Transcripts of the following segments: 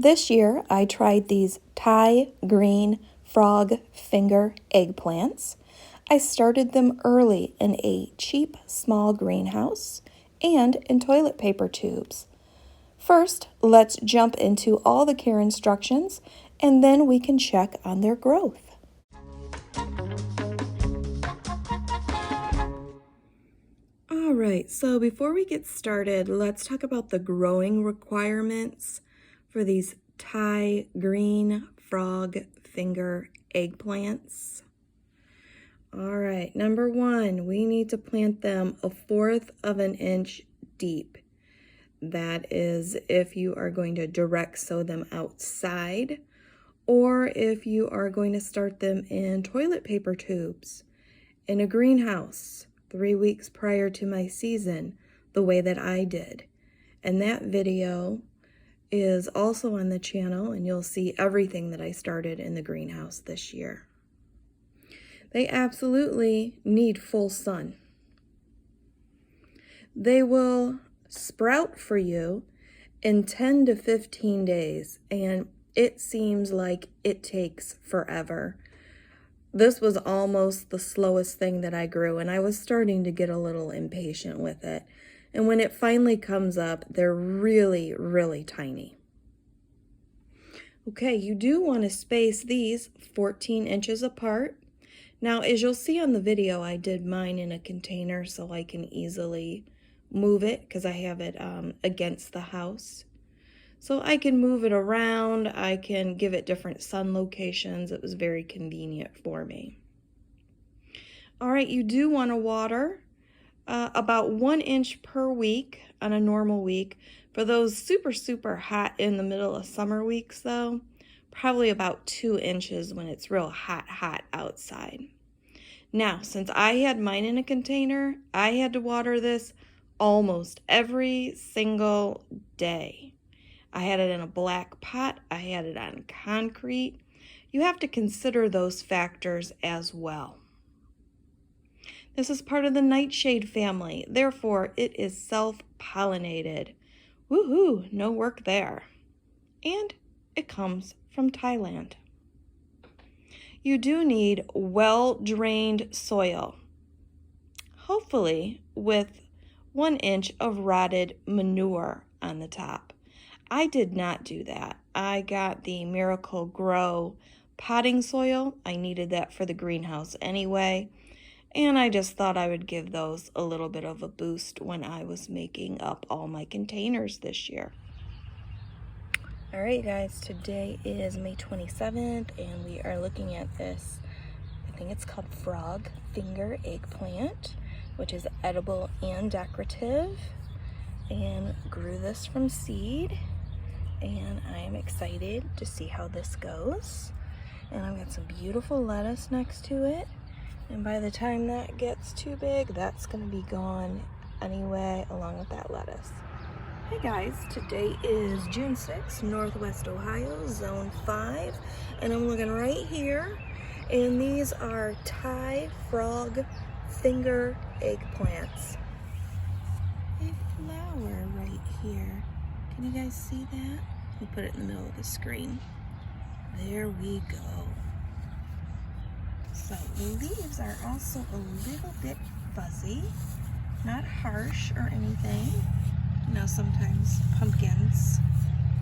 This year, I tried these Thai green frog finger eggplants. I started them early in a cheap small greenhouse and in toilet paper tubes. First, let's jump into all the care instructions and then we can check on their growth. All right, so before we get started, let's talk about the growing requirements for these Thai green frog finger eggplants. All right, number one, we need to plant them 1/4 of an inch deep. That is if you are going to direct sow them outside, or if you are going to start them in toilet paper tubes in a greenhouse 3 weeks prior to my season, the way that I did. And that video is also on the channel, and you'll see everything that I started in the greenhouse this year. They absolutely need full sun. They will sprout for you in 10 to 15 days, and it seems like it takes forever. This was almost the slowest thing that I grew, and I was starting to get a little impatient with it. And when it finally comes up, they're really, really tiny. Okay, you do want to space these 14 inches apart. Now, as you'll see on the video, I did mine in a container so I can easily move it because I have it against the house. So I can move it around, I can give it different sun locations. It was very convenient for me. All right, you do want to water about 1 inch per week on a normal week. For those super hot in the middle of summer weeks though, probably about 2 inches when it's real hot outside. Now, since I had mine in a container, I had to water this almost every single day. I had it in a black pot, I had it on concrete. You have to consider those factors as well. This is part of the nightshade family, therefore it is self-pollinated. Woohoo, no work there. And it comes from Thailand. You do need well-drained soil, hopefully with 1 inch of rotted manure on the top. I did not do that. I got the Miracle Grow potting soil. I needed that for the greenhouse anyway. And I just thought I would give those a little bit of a boost when I was making up all my containers this year. All right, guys, today is May 27th, and we are looking at this, I think it's called frog finger eggplant, which is edible and decorative, and grew this from seed. And I am excited to see how this goes. And I've got some beautiful lettuce next to it. And by the time that gets too big, that's gonna be gone anyway, along with that lettuce. Hey guys, today is June 6th, Northwest Ohio, Zone 5. And I'm looking right here. And these are Thai frog finger eggplants. They flower right here. Can you guys see that? Let me put it in the middle of the screen. There we go. So the leaves are also a little bit fuzzy, not harsh or anything. You know, sometimes pumpkins,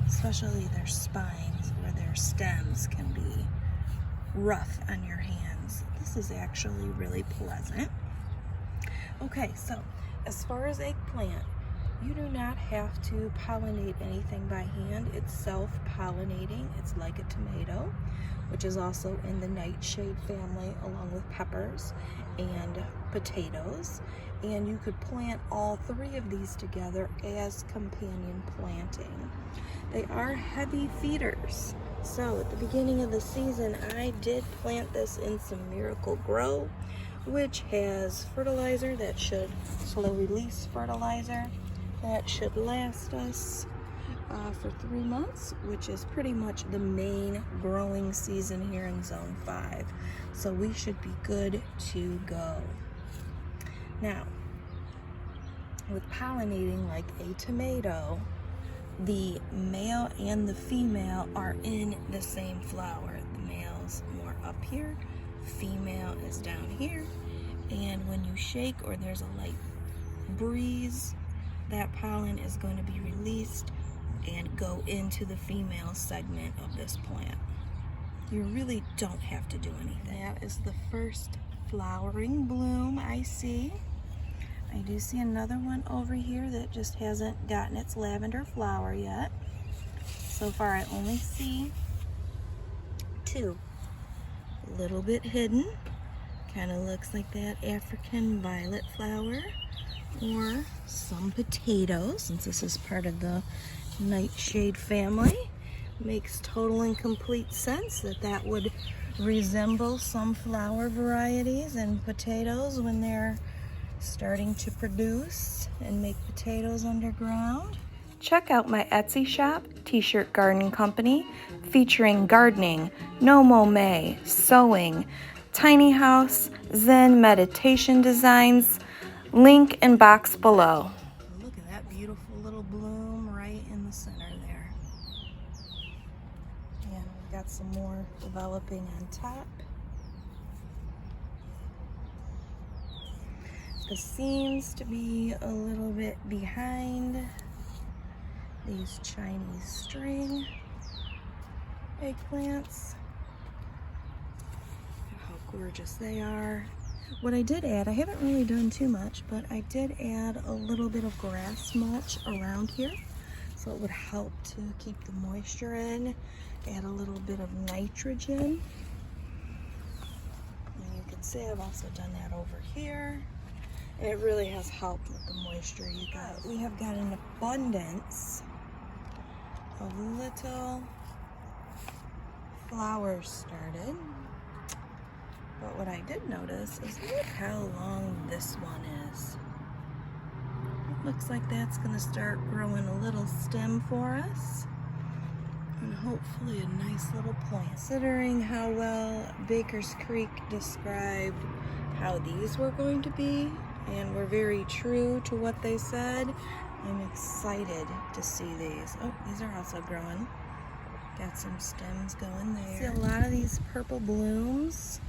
especially their spines or their stems, can be rough on your hands. This is actually really pleasant. Okay, so as far as eggplant, you do not have to pollinate anything by hand. It's self-pollinating. It's like a tomato, which is also in the nightshade family, along with peppers and potatoes. And you could plant all 3 of these together as companion planting. They are heavy feeders. So at the beginning of the season, I did plant this in some Miracle Grow, which has fertilizer that should slow release fertilizer. That should last us for 3 months, which is pretty much the main growing season here in Zone 5. So we should be good to go. Now, with pollinating like a tomato, the male and the female are in the same flower. The male's more up here, female is down here, and when you shake or there's a light breeze, that pollen is going to be released and go into the female segment of this plant. You really don't have to do anything. That is the first flowering bloom I see. I do see another one over here that just hasn't gotten its lavender flower yet. So far I only see two. A little bit hidden. Kind of looks like that African violet flower or some potatoes, since this is part of the nightshade family. Makes total and complete sense that that would resemble some flower varieties and potatoes when they're starting to produce and make potatoes underground. Check out my Etsy shop, T-Shirt Garden Company, featuring gardening, No Mow May, sewing, tiny house, Zen meditation designs. Link in box below. Look at that beautiful little bloom right in the center there. And we've got some more developing on top. This seems to be a little bit behind these Chinese string eggplants. Look how gorgeous they are. What I did add, I haven't really done too much, but I did add a little bit of grass mulch around here, so it would help to keep the moisture in, add a little bit of nitrogen. And you can see I've also done that over here. And it really has helped with the moisture, you guys. We have got an abundance of little flowers started. But what I did notice is look how long this one is. It looks like that's gonna start growing a little stem for us. And hopefully a nice little plant. Considering how well Baker's Creek described how these were going to be, and were very true to what they said, I'm excited to see these. Oh, these are also growing. Got some stems going there. See, a lot of these purple blooms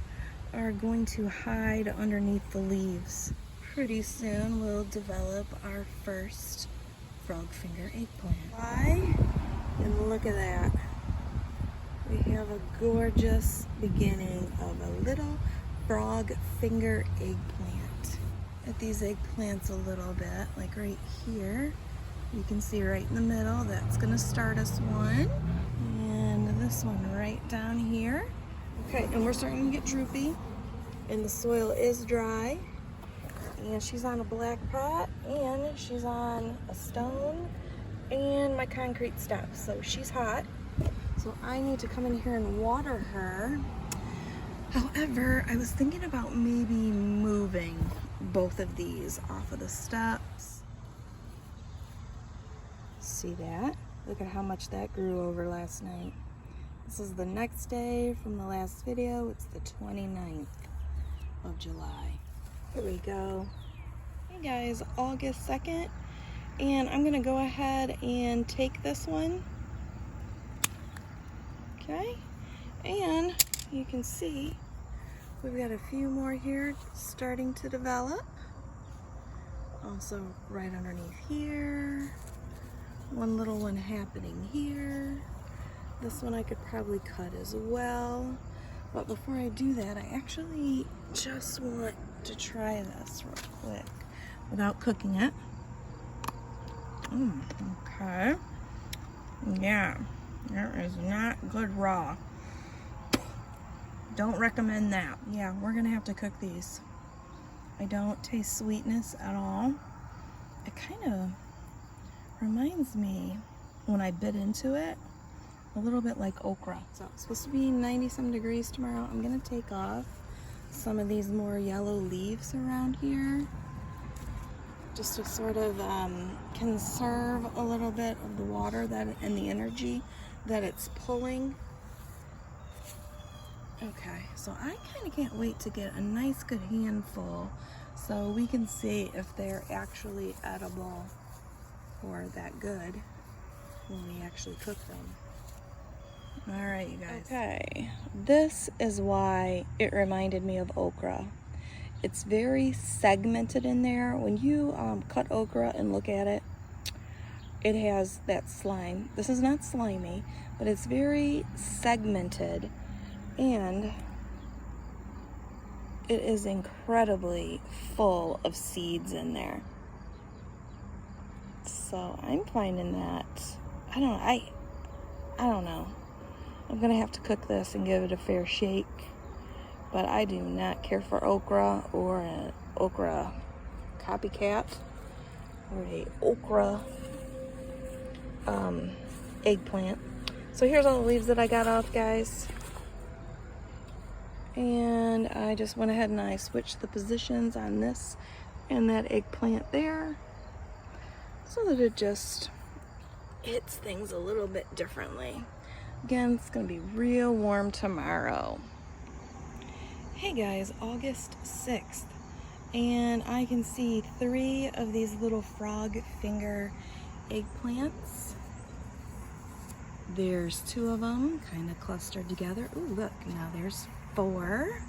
are going to hide underneath the leaves. Pretty soon we'll develop our first frog finger eggplant. Why? And look at that. We have a gorgeous beginning of a little frog finger eggplant. At these eggplants a little bit, like right here. You can see right in the middle, that's gonna start us one. And this one right down here. Okay, and we're starting to get droopy, and the soil is dry, and she's on a black pot, and she's on a stone, and my concrete step, so she's hot. So I need to come in here and water her. However, I was thinking about maybe moving both of these off of the steps. See that? Look at how much that grew over last night. This is the next day from the last video. It's the 29th of July. Here we go. Hey guys, August 2nd. And I'm gonna go ahead and take this one. Okay. And you can see we've got a few more here starting to develop. Also right underneath here. One little one happening here. This one I could probably cut as well. But before I do that, I actually just want to try this real quick without cooking it. Okay. Yeah, that is not good raw. Don't recommend that. Yeah, we're gonna have to cook these. I don't taste sweetness at all. It kind of reminds me, when I bit into it, a little bit like okra. So it's supposed to be 90-some degrees tomorrow. I'm gonna take off some of these more yellow leaves around here, just to sort of conserve a little bit of the water and the energy that it's pulling. Okay, so I kind of can't wait to get a nice good handful so we can see if they're actually edible or that good. when we actually cook them. All right, you guys. Okay, this is why it reminded me of okra. It's very segmented in there. When you cut okra and look at it, it has that slime. This is not slimy, but it's very segmented, and it is incredibly full of seeds in there. So I'm finding that, I don't know. I'm gonna have to cook this and give it a fair shake, but I do not care for okra or an okra copycat or a okra eggplant. So here's all the leaves that I got off, guys. And I just went ahead and I switched the positions on this and that eggplant there so that it just hits things a little bit differently. Again, it's gonna be real warm tomorrow. Hey guys, August 6th, and I can see 3 of these little frog finger eggplants. There's 2 of them kind of clustered together. Ooh, look, now there's 4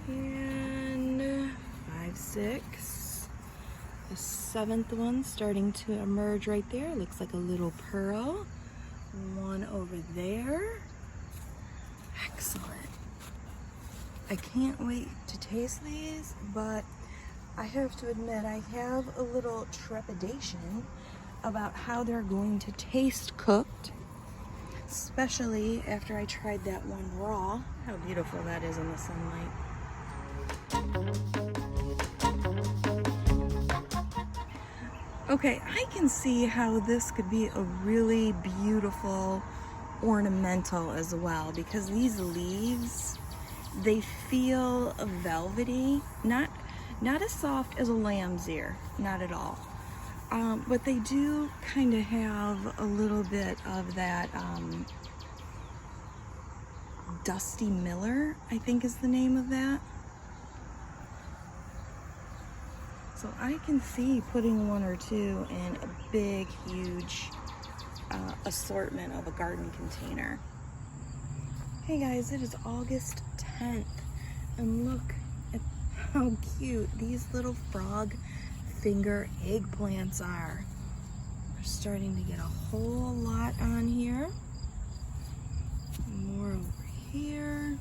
and 5, 6. The 7th one starting to emerge right there. Looks like a little pearl. 1 over there. Excellent. I can't wait to taste these, but I have to admit I have a little trepidation about how they're going to taste cooked, especially after I tried that one raw. How beautiful that is in the sunlight. Okay, I can see how this could be a really beautiful ornamental as well, because these leaves, they feel velvety, not as soft as a lamb's ear, not at all. But they do kind of have a little bit of that Dusty Miller, I think is the name of that. So I can see putting 1 or 2 in a big, huge assortment of a garden container. Hey guys, it is August 10th, and look at how cute these little frog finger eggplants are. We're starting to get a whole lot on here. More over here.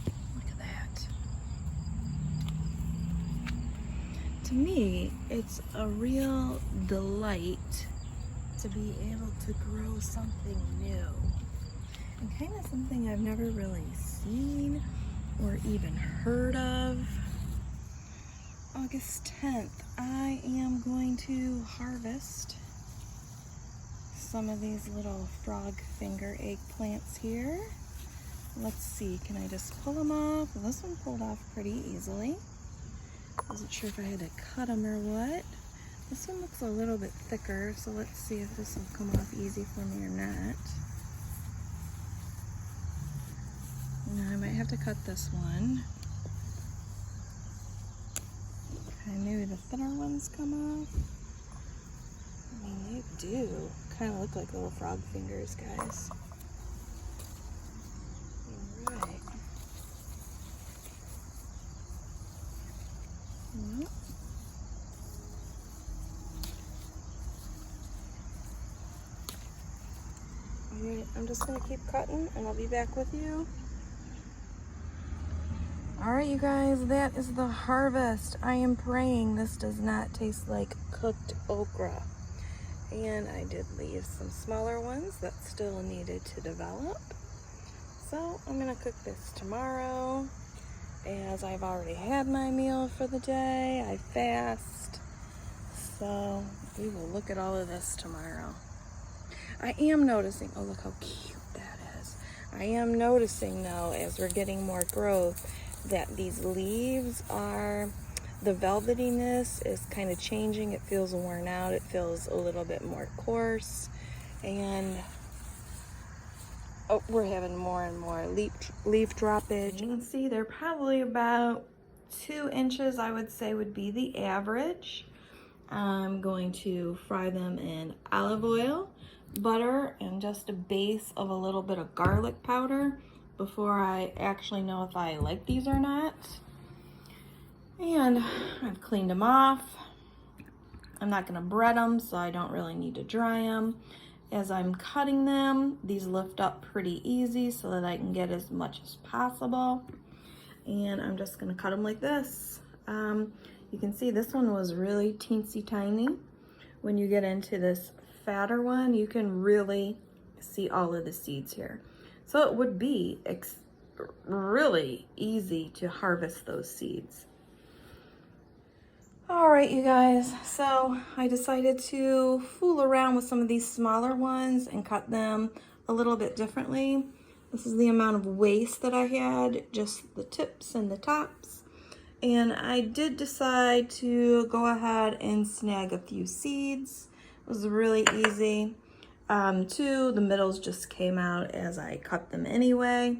Look at that. To me, it's a real delight to be able to grow something new. And kind of something I've never really seen or even heard of. August 10th, I am going to harvest some of these little frog finger eggplants here. Let's see, can I just pull them off? Well, this one pulled off pretty easily. Wasn't sure if I had to cut them or what. This one looks a little bit thicker, so let's see if this will come off easy for me or not. No, I might have to cut this one. Okay, maybe the thinner ones come off. I mean, they do kind of look like little frog fingers, guys. All right. Yep. All right, I'm just gonna keep cutting and I'll be back with you. All right, you guys, that is the harvest. I am praying this does not taste like cooked okra. And I did leave some smaller ones that still needed to develop. So I'm gonna cook this tomorrow, as I've already had my meal for the day. I fast. So we will look at all of this tomorrow. I am noticing, oh look how cute that is. I am noticing though, as we're getting more growth, that these leaves are, the velvetiness is kind of changing. It feels worn out. It feels a little bit more coarse. And oh, we're having more and more leaf droppage. You can see they're probably about 2 inches, I would say, would be the average. I'm going to fry them in olive oil, butter, and just a base of a little bit of garlic powder before I actually know if I like these or not. And I've cleaned them off. I'm not gonna bread them, so I don't really need to dry them. As I'm cutting them, these lift up pretty easy so that I can get as much as possible. And I'm just gonna cut them like this. You can see this one was really teensy tiny. When you get into this fatter one, you can really see all of the seeds here. So it would be really easy to harvest those seeds. All right, you guys, so I decided to fool around with some of these smaller ones and cut them a little bit differently. This is the amount of waste that I had, just the tips and the tops. And I did decide to go ahead and snag a few seeds. It was really easy. The middles just came out as I cut them anyway.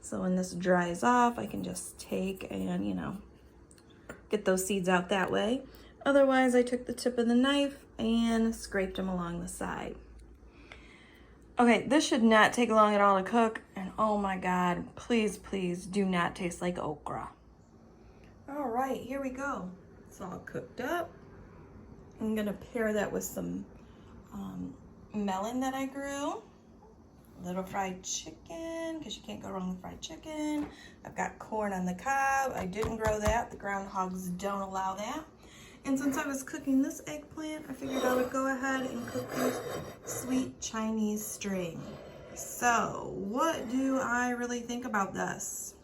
So when this dries off, I can just take and, get those seeds out that way. Otherwise, I took the tip of the knife and scraped them along the side. Okay, this should not take long at all to cook. And oh my God, please, please do not taste like okra. All right, here we go. It's all cooked up. I'm gonna pair that with some melon that I grew. A little fried chicken, because you can't go wrong with fried chicken. I've got corn on the cob. I didn't grow that. The groundhogs don't allow that. And since I was cooking this eggplant, I figured I would go ahead and cook this sweet Chinese string. So, what do I really think about this?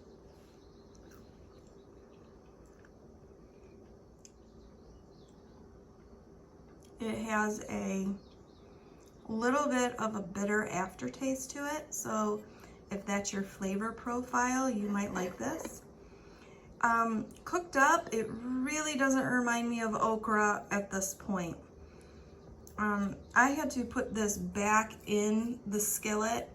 It has a little bit of a bitter aftertaste to it, so if that's your flavor profile, you might like this. Cooked up, it really doesn't remind me of okra at this point. I had to put this back in the skillet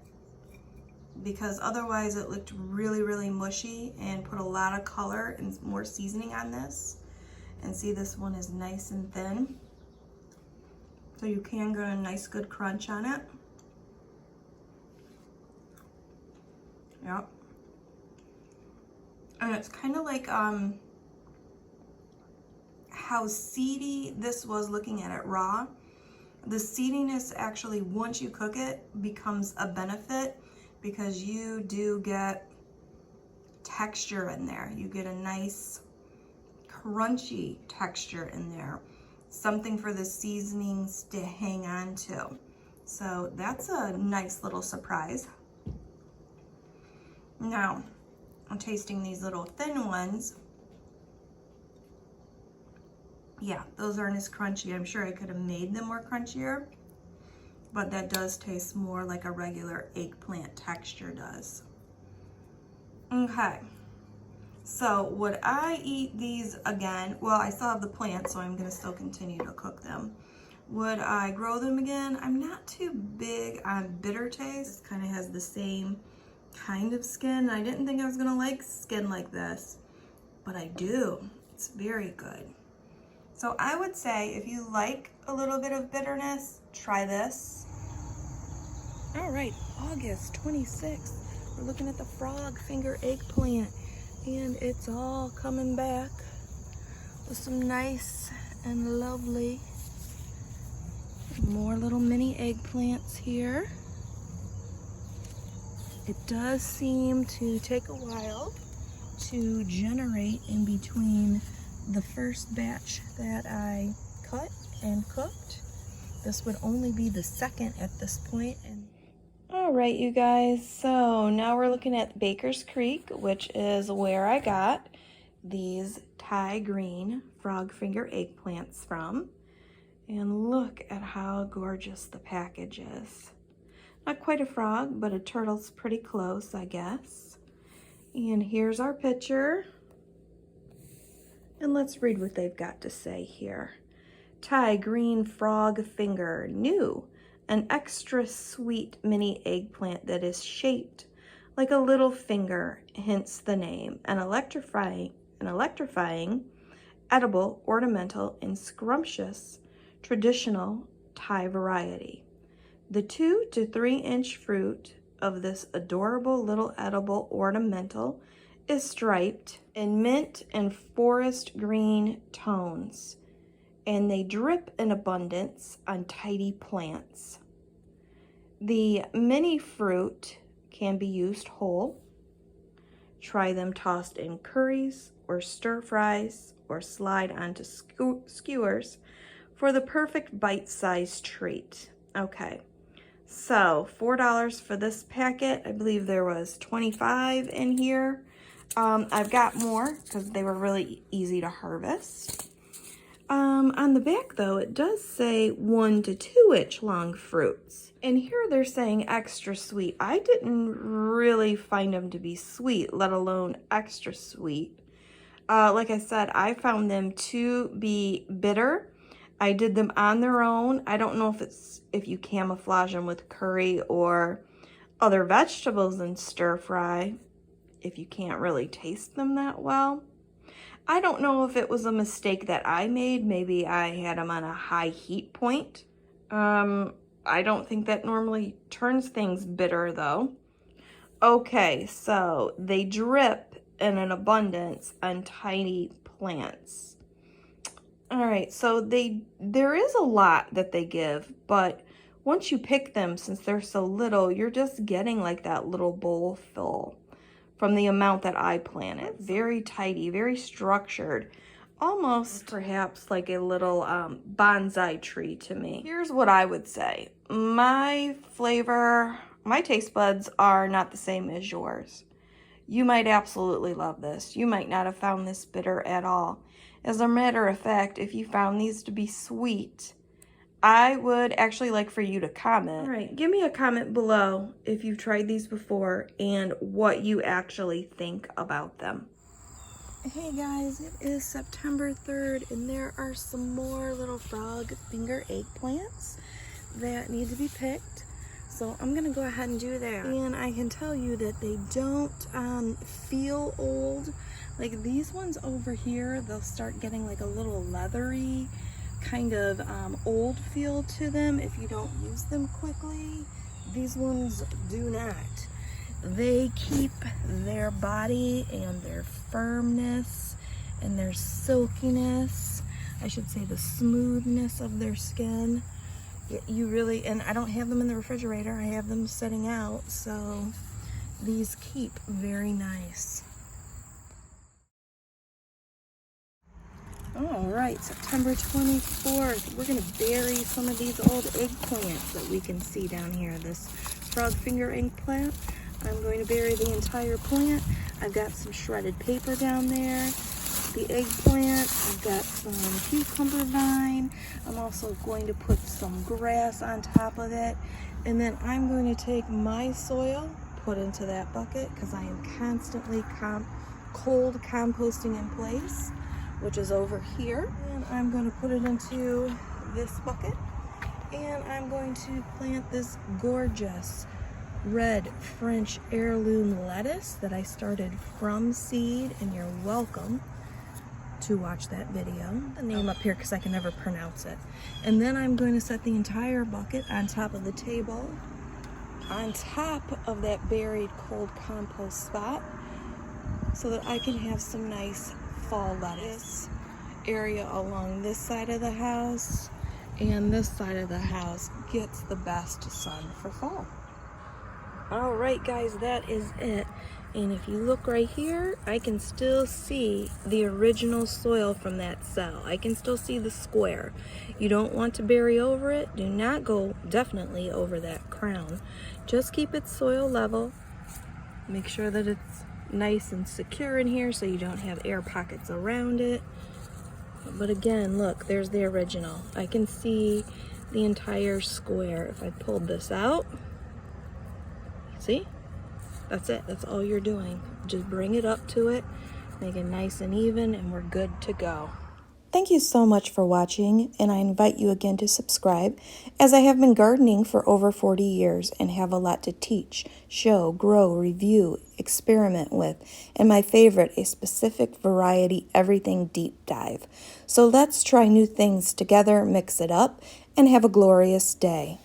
because otherwise it looked really, really mushy, and put a lot of color and more seasoning on this. And see, this one is nice and thin, so you can get a nice good crunch on it. Yep. And it's kind of like how seedy this was looking at it raw. The seediness actually, once you cook it, becomes a benefit because you do get texture in there. You get a nice crunchy texture in there. Something for the seasonings to hang on to. So that's a nice little surprise. Now, I'm tasting these little thin ones. Yeah, those aren't as crunchy. I'm sure I could have made them more crunchier, but that does taste more like a regular eggplant texture does. Okay. So would I eat these again? Well, I still have the plant, so I'm gonna still continue to cook them. Would I grow them again? I'm not too big on bitter taste. This kind of has the same kind of skin. I didn't think I was gonna like skin like this, but I do. It's very good. So I would say if you like a little bit of bitterness, try this. All right, August 26th. We're looking at the frog finger eggplant. And it's all coming back with some nice and lovely more little mini eggplants here. It does seem to take a while to generate in between the first batch that I cut and cooked. This would only be the second at this point. All right, you guys, so now we're looking at Baker's Creek, which is where I got these Thai green frog finger eggplants from. And look at how gorgeous the package is. Not quite a frog, but a turtle's pretty close, I guess. And here's our picture. And let's read what they've got to say here. Thai green frog finger, new. An extra sweet mini eggplant that is shaped like a little finger, hence the name. An electrifying edible, ornamental, and scrumptious traditional Thai variety. The 2 to 3 inch fruit of this adorable little edible ornamental is striped in mint and forest green tones, and they drip in abundance on tidy plants. The mini fruit can be used whole. Try them tossed in curries or stir fries or slide onto skewers for the perfect bite-sized treat. Okay, so $4 for this packet. I believe there was 25 in here. I've got more because they were really easy to harvest. On the back though, it does say 1 to 2 inch long fruits. And here they're saying extra sweet. I didn't really find them to be sweet, let alone extra sweet. Like I said, I found them to be bitter. I did them on their own. I don't know if you camouflage them with curry or other vegetables and stir fry, if you can't really taste them that well. I don't know if it was a mistake that I made. Maybe I had them on a high heat point. I don't think that normally turns things bitter though. Okay, so they drip in an abundance on tiny plants. All right, so there is a lot that they give, but once you pick them, since they're so little, you're just getting like that little bowl full from the amount that I planted. Very tidy, very structured, almost perhaps like a little bonsai tree to me. Here's what I would say. My flavor, my taste buds are not the same as yours. You might absolutely love this. You might not have found this bitter at all. As a matter of fact, if you found these to be sweet, I would actually like for you to comment. All right, give me a comment below if you've tried these before and what you actually think about them. Hey guys, it is September 3rd and there are some more little frog finger eggplants that need to be picked. So I'm gonna go ahead and do that. And I can tell you that they don't feel old. Like these ones over here, they'll start getting like a little leathery kind of old feel to them if you don't use them quickly. These ones do not. They keep their body and their firmness and their silkiness, I should say the smoothness of their skin. You really, and I don't have them in the refrigerator, I have them sitting out, so these keep very nice. All right, September 24th, we're gonna bury some of these old eggplants that we can see down here. This frog finger eggplant, I'm going to bury the entire plant. I've got some shredded paper down there. The eggplant, I've got some cucumber vine. I'm also going to put some grass on top of it. And then I'm going to take my soil, put into that bucket, because I am constantly cold composting in place, which is over here. And I'm going to put it into this bucket. And I'm going to plant this gorgeous red French heirloom lettuce that I started from seed, and you're welcome to watch that video. The name up here because I can never pronounce it. And then I'm going to set the entire bucket on top of the table, on top of that buried cold compost spot, so that I can have some nice fall lettuce. Area along this side of the house and this side of the house gets the best sun for fall. All right guys, that is it. And if you look right here, I can still see the original soil from that cell. I can still see the square. You don't want to bury over it. Do not go definitely over that crown. Just keep it soil level. Make sure that it's nice and secure in here so you don't have air pockets around it. But again, look, there's the original. I can see the entire square. If I pulled this out, see? That's it. That's all you're doing. Just bring it up to it, make it nice and even, and we're good to go. Thank you so much for watching, and I invite you again to subscribe, as I have been gardening for over 40 years and have a lot to teach, show, grow, review, experiment with, and my favorite, a specific variety everything deep dive. So let's try new things together, mix it up, and have a glorious day.